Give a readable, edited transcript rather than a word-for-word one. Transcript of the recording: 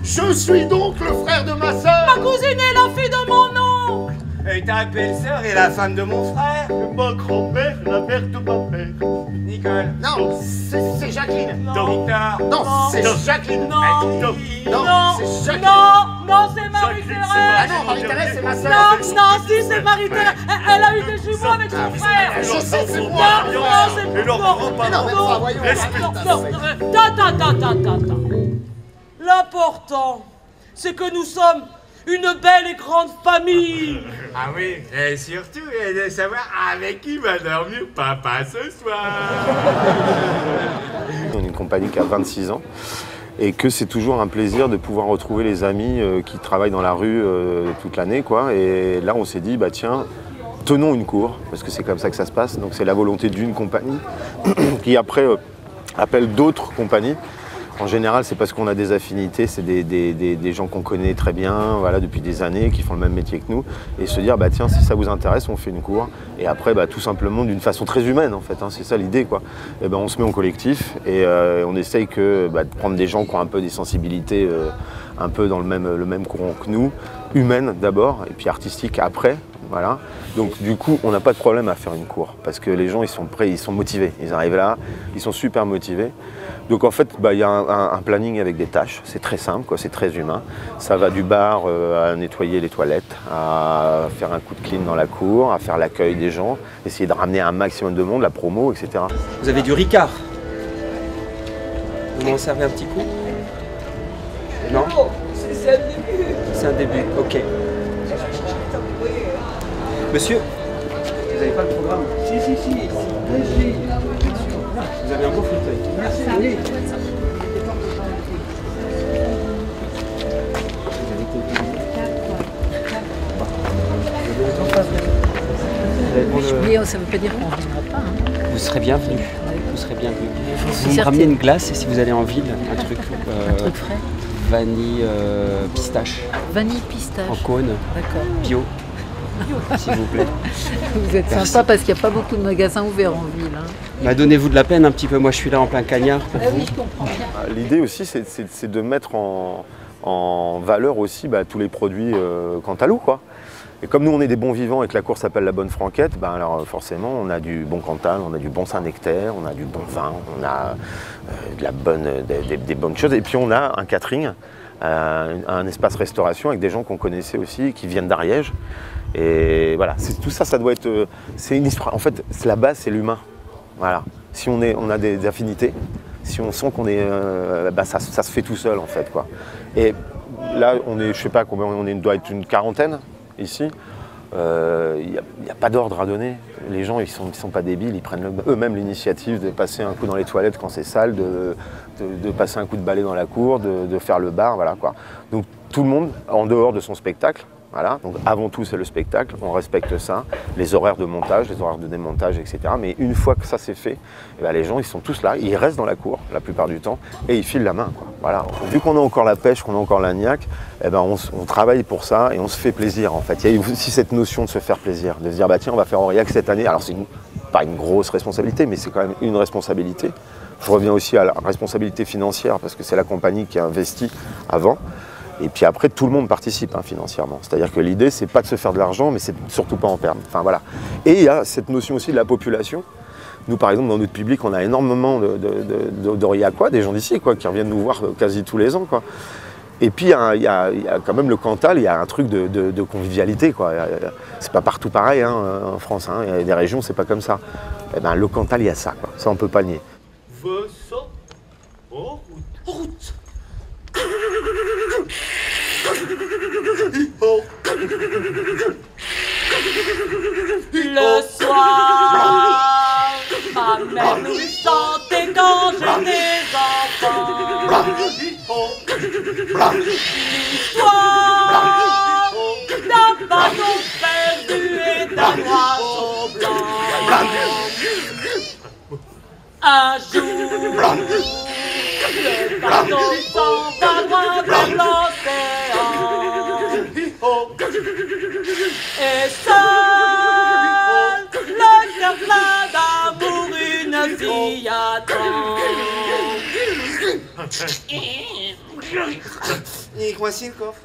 Je suis donc le frère de ma sœur. Ma cousine est la fille de mon oncle. Et ta belle-sœur est la femme de mon frère. Ma grand-mère, la mère de ma mère. Nicole. Non, c'est Jacqueline. Non. Victor. Non, c'est Jacqueline. Non. Non, c'est Jacqueline. Non, c'est Marie-Thérèse. Ah non, Marie-Thérèse, c'est ma sœur. Non, si, c'est Marie-Thérèse. Elle a eu des jumeaux avec son frère. Je sais, c'est Non, moi. c'est Mais non, non, non, mais enfin, voyons. Attends. L'important, c'est que nous sommes une belle et grande famille. Ah oui, et surtout de savoir avec qui va dormir papa ce soir. On est une compagnie qui a 26 ans et que c'est toujours un plaisir de pouvoir retrouver les amis qui travaillent dans la rue toute l'année, quoi. Et là, on s'est dit, bah tiens, tenons une cour, parce que c'est comme ça que ça se passe. Donc c'est la volonté d'une compagnie qui après appelle d'autres compagnies. En général, c'est parce qu'on a des affinités, c'est des gens qu'on connaît très bien, voilà, depuis des années, qui font le même métier que nous, et se dire, bah tiens, si ça vous intéresse, on fait une cour. Et après, bah, tout simplement, d'une façon très humaine, en fait, hein, c'est ça l'idée, quoi. Et ben, on se met en collectif et on essaye de prendre des gens qui ont un peu des sensibilités, un peu dans le même courant que nous, humaines d'abord, et puis artistiques après. Voilà. Donc du coup, on n'a pas de problème à faire une cour parce que les gens, ils sont prêts, ils sont motivés. Ils arrivent là, ils sont super motivés. Donc en fait, il y a un planning avec des tâches. C'est très simple, quoi, c'est très humain. Ça va du bar à nettoyer les toilettes, à faire un coup de clean dans la cour, à faire l'accueil des gens, essayer de ramener un maximum de monde, la promo, etc. Vous avez du Ricard. Vous m'en servez un petit coup? Non? C'est un début. C'est un début, ok. Monsieur, vous n'avez pas le programme? Si. Vous avez un beau fauteuil. Merci. Allez. Mais ça ne veut pas dire qu'on ne reviendra pas. Hein. Vous serez bienvenu. Vous serez bienvenu. Vous me ramenez une glace et si vous allez en ville, un truc frais. Vanille pistache. Vanille pistache. En cône. D'accord. Bio. S'il vous plaît. Vous êtes sympa parce qu'il n'y a pas beaucoup de magasins ouverts en ville. Hein. Bah, donnez-vous de la peine un petit peu. Moi, je suis là en plein cagnard pour vous. Oui, je comprends bien. L'idée aussi, c'est de mettre en valeur aussi tous les produits Cantalou, quoi. Et comme nous, on est des bons vivants et que la cour s'appelle la Bonne Franquette, alors forcément, on a du bon Cantal, on a du bon Saint-Nectaire, on a du bon vin, on a des bonnes choses. Et puis on a un catering, un espace restauration avec des gens qu'on connaissait aussi, qui viennent d'Ariège. Et voilà, tout ça, ça doit être... c'est une histoire. En fait, la base, c'est l'humain. Voilà. Si on a des affinités, si on sent qu'on est... ça se fait tout seul, en fait, quoi. Et là, on est, je sais pas combien, doit être une quarantaine, ici. Il n'y a pas d'ordre à donner. Les gens, ils sont pas débiles, ils prennent eux-mêmes l'initiative de passer un coup dans les toilettes quand c'est sale, de passer un coup de balai dans la cour, de faire le bar, voilà, quoi. Donc tout le monde, en dehors de son spectacle, voilà, donc avant tout c'est le spectacle, on respecte ça, les horaires de montage, les horaires de démontage, etc. Mais une fois que ça c'est fait, les gens ils sont tous là, ils restent dans la cour la plupart du temps et ils filent la main, quoi. Voilà. Vu qu'on a encore la pêche, qu'on a encore la niaque, on travaille pour ça et on se fait plaisir en fait. Il y a aussi cette notion de se faire plaisir, de se dire tiens on va faire Aurillac cette année. Alors c'est pas une grosse responsabilité, mais c'est quand même une responsabilité. Je reviens aussi à la responsabilité financière parce que c'est la compagnie qui a investi avant. Et puis après, tout le monde participe financièrement. C'est-à-dire que l'idée, c'est pas de se faire de l'argent, mais c'est surtout pas en perdre. Enfin, voilà. Et il y a cette notion aussi de la population. Nous, par exemple, dans notre public, on a énormément d'Aurillacois, des gens d'ici, quoi, qui reviennent nous voir quasi tous les ans, quoi. Et puis, il y a quand même le Cantal, il y a un truc de convivialité, quoi. C'est pas partout pareil en France. Il y a des régions, c'est pas comme ça. Le Cantal, il y a ça, quoi. Ça, on peut pas le nier. Vincent, en route. Le soir, ma mère nous chantait quand j'étais enfant. L'histoire d'un bâton perdu et d'un oiseau blanc. Un jour, le bateau s'en va loin vers l'océan. Et seul, le cœur plein d'amour, une fille attend. Il est coincé le coffre.